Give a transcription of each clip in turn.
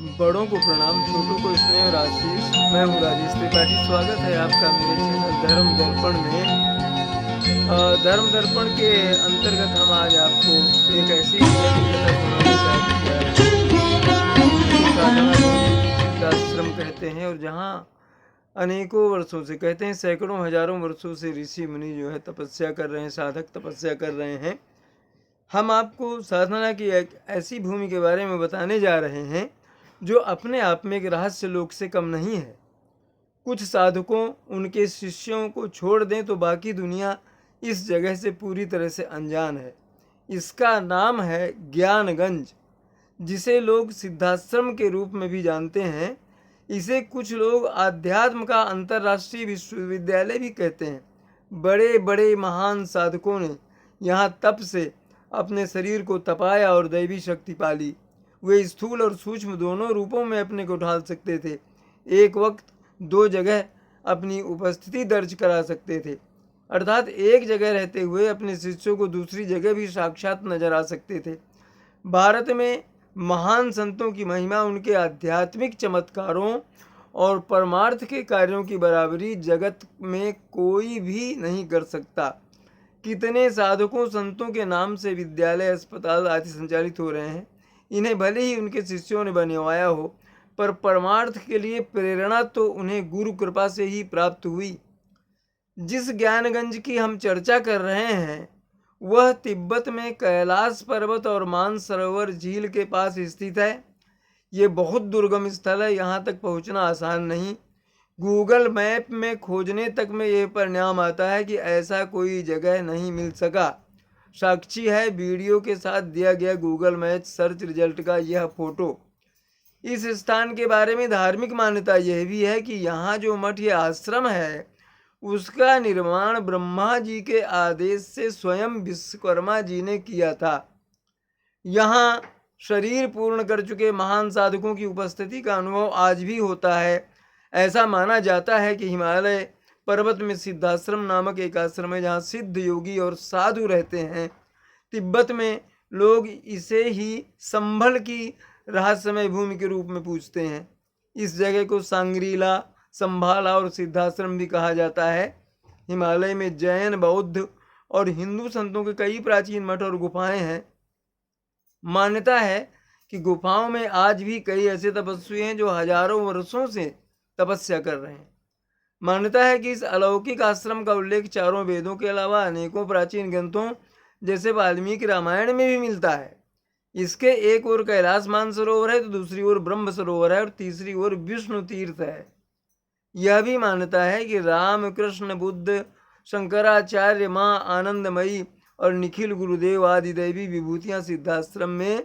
बड़ों को प्रणाम, छोटों को स्नेह और आशीष। मैं हूँ राजेश त्रिपाठी। स्वागत है आपका मेरे चैनल धर्म दर्पण में। धर्म दर्पण के अंतर्गत हम आज आपको एक ऐसी जगह की कथा सुनाने जा रहे हैं जिसको साधना भूमि सिद्धाश्रम कहते हैं, और जहाँ अनेकों वर्षों से, कहते हैं सैकड़ों हजारों वर्षों से ऋषि मुनि जो है तपस्या कर रहे हैं, साधक तपस्या कर रहे हैं। हम आपको साधना की एक ऐसी भूमि के बारे में बताने जा रहे हैं जो अपने आप में एक रहस्य लोक से कम नहीं है। कुछ साधकों, उनके शिष्यों को छोड़ दें तो बाकी दुनिया इस जगह से पूरी तरह से अनजान है। इसका नाम है ज्ञानगंज, जिसे लोग सिद्धाश्रम के रूप में भी जानते हैं। इसे कुछ लोग आध्यात्म का अंतर्राष्ट्रीय विश्वविद्यालय भी कहते हैं। बड़े बड़े महान साधकों ने यहाँ तप से अपने शरीर को तपाया और दैवी शक्ति पाली। वे स्थूल और सूक्ष्म दोनों रूपों में अपने को ढाल सकते थे। एक वक्त दो जगह अपनी उपस्थिति दर्ज करा सकते थे, अर्थात एक जगह रहते हुए अपने शिष्यों को दूसरी जगह भी साक्षात नजर आ सकते थे। भारत में महान संतों की महिमा उनके आध्यात्मिक चमत्कारों और परमार्थ के कार्यों की बराबरी जगत में कोई भी नहीं कर सकता। कितने साधकों संतों के नाम से विद्यालय, अस्पताल आदि संचालित हो रहे हैं। इन्हें भले ही उनके शिष्यों ने बनवाया हो, पर परमार्थ के लिए प्रेरणा तो उन्हें गुरु कृपा से ही प्राप्त हुई। जिस ज्ञानगंज की हम चर्चा कर रहे हैं वह तिब्बत में कैलाश पर्वत और मानसरोवर झील के पास स्थित है। ये बहुत दुर्गम स्थल है, यहाँ तक पहुँचना आसान नहीं। गूगल मैप में खोजने तक में यह परिणाम आता है कि ऐसा कोई जगह नहीं मिल सका। साक्षी है वीडियो के साथ दिया गया गूगल मैप सर्च रिजल्ट का यह फोटो। इस स्थान के बारे में धार्मिक मान्यता यह भी है कि यहाँ जो मठ या आश्रम है उसका निर्माण ब्रह्मा जी के आदेश से स्वयं विश्वकर्मा जी ने किया था। यहाँ शरीर पूर्ण कर चुके महान साधकों की उपस्थिति का अनुभव आज भी होता है। ऐसा माना जाता है कि हिमालय पर्वत में सिद्धाश्रम नामक एक आश्रम है जहाँ सिद्ध योगी और साधु रहते हैं। तिब्बत में लोग इसे ही संभल की रहस्यमय भूमि के रूप में पूजते हैं। इस जगह को सांग्रीला, संभाला और सिद्धाश्रम भी कहा जाता है। हिमालय में जैन, बौद्ध और हिंदू संतों के कई प्राचीन मठ और गुफाएं हैं। मान्यता है कि गुफाओं में आज भी कई ऐसे तपस्वी हैं जो हजारों वर्षों से तपस्या कर रहे हैं। मान्यता है कि इस अलौकिक आश्रम का उल्लेख चारों वेदों के अलावा अनेकों प्राचीन ग्रंथों जैसे वाल्मीकि रामायण में भी मिलता है। इसके एक ओर कैलाश मानसरोवर है तो दूसरी ओर ब्रह्म सरोवर है और तीसरी ओर विष्णु तीर्थ है। यह भी मान्यता है कि राम, कृष्ण, बुद्ध, शंकराचार्य, माँ आनंदमयी और निखिल गुरुदेव आदि दैवी विभूतियां सिद्धाश्रम में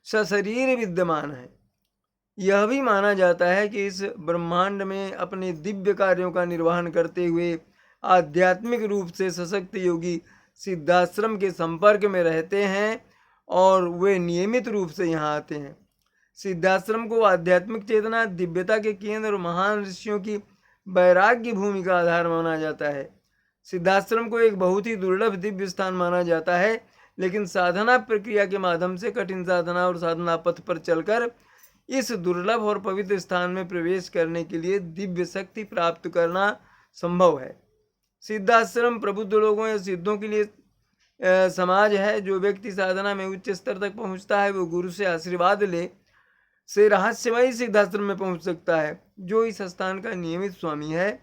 सशरीर विद्यमान हैं। यह भी माना जाता है कि इस ब्रह्मांड में अपने दिव्य कार्यों का निर्वहन करते हुए आध्यात्मिक रूप से सशक्त योगी सिद्धाश्रम के संपर्क में रहते हैं और वे नियमित रूप से यहाँ आते हैं। सिद्धाश्रम को आध्यात्मिक चेतना, दिव्यता के केंद्र और महान ऋषियों की वैराग्य भूमि का आधार माना जाता है। सिद्धाश्रम को एक बहुत ही दुर्लभ दिव्य स्थान माना जाता है, लेकिन साधना प्रक्रिया के माध्यम से कठिन साधना और साधना पथ पर चलकर इस दुर्लभ और पवित्र स्थान में प्रवेश करने के लिए दिव्य शक्ति प्राप्त करना संभव है। सिद्धाश्रम प्रबुद्ध लोगों या सिद्धों के लिए समाज है। जो व्यक्ति साधना में उच्च स्तर तक पहुंचता है वो गुरु से आशीर्वाद ले से रहस्यमयी सिद्धाश्रम में पहुंच सकता है, जो इस स्थान का नियमित स्वामी है।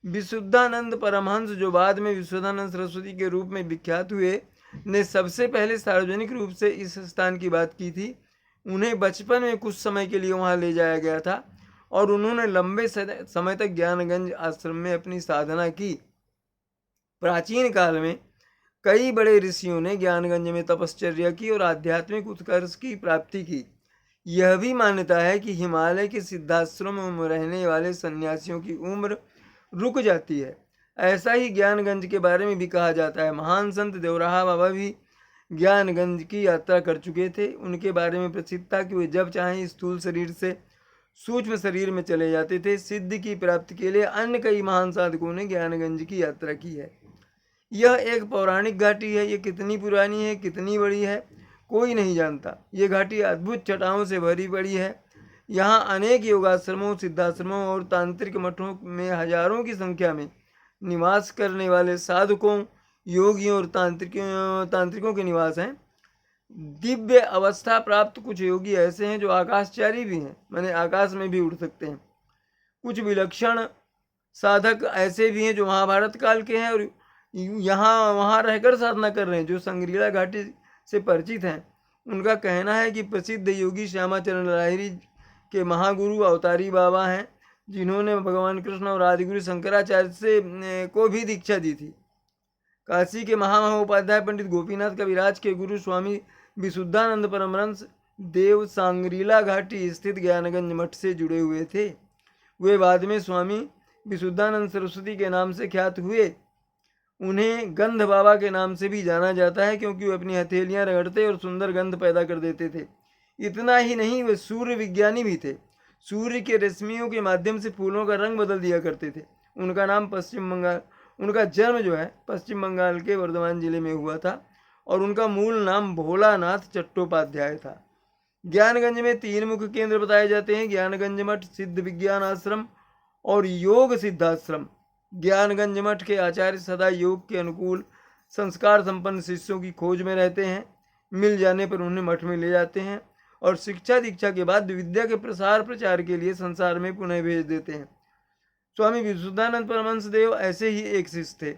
विशुद्धानंद परमहंस, जो बाद में विशुद्धानंद सरस्वती के रूप में विख्यात हुए, ने सबसे पहले सार्वजनिक रूप से इस स्थान की बात की थी। उन्हें बचपन में कुछ समय के लिए वहां ले जाया गया था और उन्होंने लंबे समय तक ज्ञानगंज आश्रम में अपनी साधना की। प्राचीन काल में कई बड़े ऋषियों ने ज्ञानगंज में तपश्चर्या की और आध्यात्मिक उत्कर्ष की प्राप्ति की। यह भी मान्यता है कि हिमालय के सिद्धाश्रमों में रहने वाले सन्यासियों की उम्र रुक जाती है। ऐसा ही ज्ञानगंज के बारे में भी कहा जाता है। महान संत देवराहा बाबा भी ज्ञानगंज की यात्रा कर चुके थे। उनके बारे में प्रसिद्ध था कि वे जब चाहें स्थूल शरीर से सूक्ष्म शरीर में चले जाते थे। सिद्धि की प्राप्ति के लिए अन्य कई महान साधकों ने ज्ञानगंज की यात्रा की है। यह एक पौराणिक घाटी है। ये कितनी पुरानी है, कितनी बड़ी है, कोई नहीं जानता। ये घाटी अद्भुत चट्टानों से भरी पड़ी है। यहाँ अनेक योगाश्रमों, सिद्धाश्रमों और तांत्रिक मठों में हजारों की संख्या में निवास करने वाले साधकों, योगियों और तांत्रिकों के निवास हैं। दिव्य अवस्था प्राप्त कुछ योगी ऐसे हैं जो आकाशचारी भी हैं, माने आकाश में भी उड़ सकते हैं। कुछ विलक्षण साधक ऐसे भी हैं जो महाभारत काल के हैं और यहाँ वहाँ रहकर साधना कर रहे हैं, जो संग्रीला घाटी से परिचित हैं। उनका कहना है कि प्रसिद्ध योगी श्यामाचरण लाहिरी के महागुरु अवतारी बाबा हैं, जिन्होंने भगवान कृष्ण और आदिगुरु शंकराचार्य से को भी दीक्षा दी थी। काशी के महामहोपाध्याय पंडित गोपीनाथ कविराज के गुरु स्वामी विशुद्धानंद परमहंस देव सांगरीला घाटी स्थित ज्ञानगंज मठ से जुड़े हुए थे। वे बाद में स्वामी विशुद्धानंद सरस्वती के नाम से ख्यात हुए। उन्हें गंध बाबा के नाम से भी जाना जाता है, क्योंकि वे अपनी हथेलियां रगड़ते और सुंदर गंध पैदा कर देते थे। इतना ही नहीं, वे सूर्य विज्ञानी भी थे। सूर्य के रश्मियों के माध्यम से फूलों का रंग बदल दिया करते थे। उनका जन्म जो है पश्चिम बंगाल के वर्धमान जिले में हुआ था और उनका मूल नाम भोलानाथ चट्टोपाध्याय था। ज्ञानगंज में 3 मुख्य केंद्र बताए जाते हैं: ज्ञानगंज मठ, सिद्ध विज्ञान आश्रम और योग सिद्धाश्रम। ज्ञानगंज मठ के आचार्य सदा योग के अनुकूल संस्कार संपन्न शिष्यों की खोज में रहते हैं। मिल जाने पर उन्हें मठ में ले जाते हैं और शिक्षा दीक्षा के बाद विद्या के प्रसार प्रचार के लिए संसार में पुनः भेज देते हैं। स्वामी विशुद्धानंद परमहंस देव ऐसे ही एक शिष्य थे।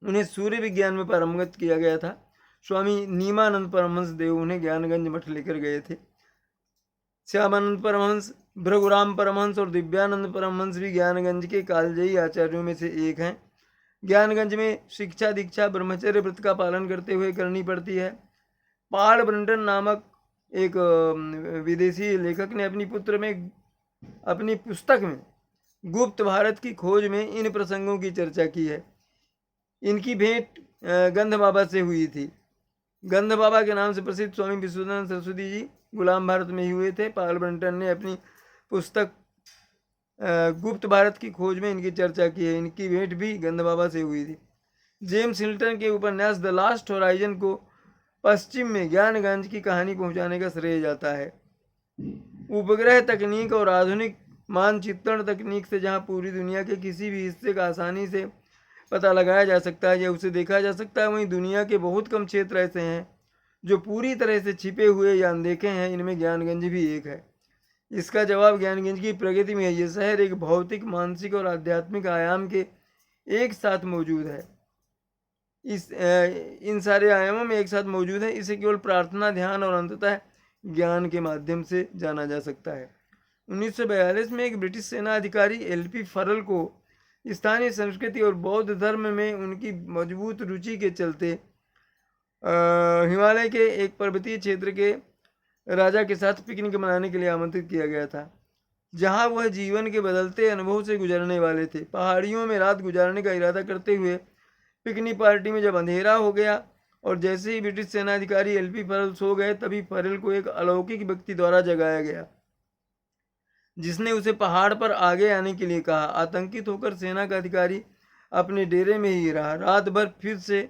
उन्हें सूर्य विज्ञान में पारंगत किया गया था। स्वामी नीमानंद परमहंस देव उन्हें ज्ञानगंज मठ लेकर गए थे। श्यामानंद परमहंस, भृगुराम परमहंस और दिव्यानंद परमहंस भी ज्ञानगंज के कालजयी आचार्यों में से एक हैं। ज्ञानगंज में शिक्षा दीक्षा ब्रह्मचर्य व्रत का पालन करते हुए करनी पड़ती है। पाल ब्रंटन नामक एक विदेशी लेखक ने अपनी पुस्तक में गुप्त भारत की खोज में इन प्रसंगों की चर्चा की है। इनकी भेंट गंध बाबा से हुई थी। गंध बाबा के नाम से प्रसिद्ध स्वामी विश्वनाथ सरस्वती जी गुलाम भारत में ही हुए थे। पाल ब्रंटन ने अपनी पुस्तक गुप्त भारत की खोज में इनकी चर्चा की है। इनकी भेंट भी गंध बाबा से हुई थी। जेम्स हिल्टन के उपन्यास द लास्ट होराइजन को पश्चिम में ज्ञानगंज की कहानी पहुंचाने का श्रेय जाता है। उपग्रह तकनीक और आधुनिक मानचित्रण तकनीक से जहां पूरी दुनिया के किसी भी हिस्से का आसानी से पता लगाया जा सकता है या उसे देखा जा सकता है, वहीं दुनिया के बहुत कम क्षेत्र ऐसे हैं जो पूरी तरह से छिपे हुए या अनदेखे हैं। इनमें ज्ञानगंज भी एक है। इसका जवाब ज्ञानगंज की प्रगति में है। यह शहर एक भौतिक, मानसिक और आध्यात्मिक आयाम के एक साथ मौजूद है। इन सारे आयामों में एक साथ मौजूद है। इसे केवल प्रार्थना, ध्यान और अंततः ज्ञान के माध्यम से जाना जा सकता है। 1942 में एक ब्रिटिश सेना अधिकारी LP फरल को स्थानीय संस्कृति और बौद्ध धर्म में उनकी मजबूत रुचि के चलते हिमालय के एक पर्वतीय क्षेत्र के राजा के साथ पिकनिक मनाने के लिए आमंत्रित किया गया था, जहां वह जीवन के बदलते अनुभव से गुजरने वाले थे। पहाड़ियों में रात गुजारने का इरादा करते हुए पिकनिक पार्टी में जब अंधेरा हो गया और जैसे ही ब्रिटिश सेनाधिकारी LP फरल सो गए, तभी फरल को एक अलौकिक व्यक्ति द्वारा जगाया गया, जिसने उसे पहाड़ पर आगे आने के लिए कहा। आतंकित होकर सेना का अधिकारी अपने डेरे में ही रहा। रात भर फिर से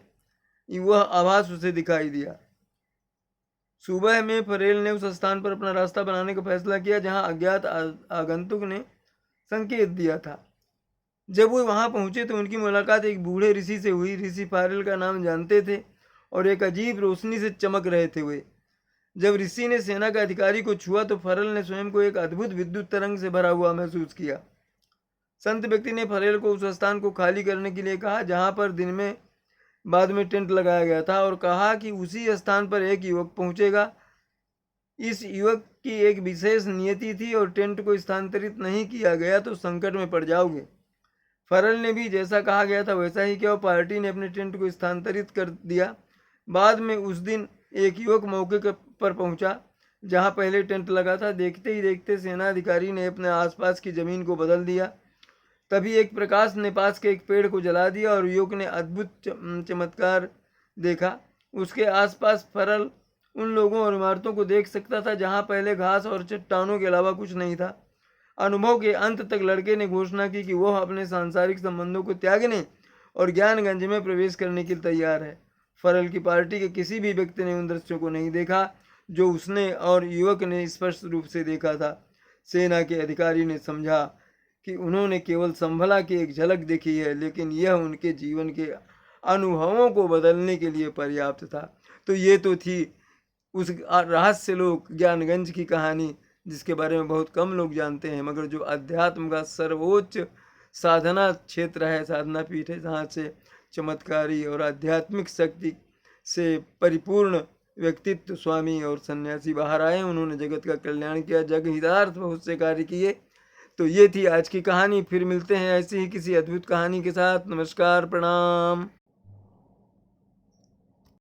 वह आभास उसे दिखाई दिया। सुबह में फरेल ने उस स्थान पर अपना रास्ता बनाने का फैसला किया जहां अज्ञात आगंतुक ने संकेत दिया था। जब वो वहां पहुंचे तो उनकी मुलाकात एक बूढ़े ऋषि से हुई। ऋषि फरेल का नाम जानते थे और एक अजीब रोशनी से चमक रहे थे वे। जब ऋषि ने सेना के अधिकारी को छुआ तो फरेल ने स्वयं को एक अद्भुत विद्युत तरंग से भरा हुआ महसूस किया। संत व्यक्ति ने फरेल को उस स्थान को खाली करने के लिए कहा जहां पर दिन में बाद में टेंट लगाया गया था, और कहा कि उसी स्थान पर एक युवक पहुंचेगा। इस युवक की एक विशेष नियति थी और टेंट को स्थानांतरित नहीं किया गया तो संकट में पड़ जाओगे। फरेल ने भी जैसा कहा गया था वैसा ही किया और पार्टी ने अपने टेंट को स्थानांतरित कर दिया। बाद में उस दिन एक युवक मौके पर पहुंचा जहां पहले टेंट लगा था। देखते ही देखते सेनाधिकारी ने अपने आसपास की जमीन को बदल दिया। तभी एक प्रकाश ने पास के एक पेड़ को जला दिया और युवक ने अद्भुत चमत्कार देखा। उसके आसपास फरेल उन लोगों और इमारतों को देख सकता था जहां पहले घास और चट्टानों के अलावा कुछ नहीं था। अनुभव के अंत तक लड़के ने घोषणा की कि वह अपने सांसारिक संबंधों को त्यागने और ज्ञानगंज में प्रवेश करने के लिए तैयार है। फरेल की पार्टी के किसी भी व्यक्ति ने उन दृश्यों को नहीं देखा जो उसने और युवक ने स्पष्ट रूप से देखा था। सेना के अधिकारी ने समझा कि उन्होंने केवल संभला की एक झलक देखी है, लेकिन यह उनके जीवन के अनुभवों को बदलने के लिए पर्याप्त था। तो ये तो थी उस रहस्य लोक ज्ञानगंज की कहानी, जिसके बारे में बहुत कम लोग जानते हैं, मगर जो अध्यात्म का सर्वोच्च साधना क्षेत्र है, साधना पीठ है, जहाँ से चमत्कारी और आध्यात्मिक शक्ति से परिपूर्ण व्यक्तित्व स्वामी और सन्यासी बाहर आए। उन्होंने जगत का कल्याण किया, जग हितार्थ बहुत से कार्य किए। तो ये थी आज की कहानी। फिर मिलते हैं ऐसी ही किसी अद्भुत कहानी के साथ। नमस्कार, प्रणाम।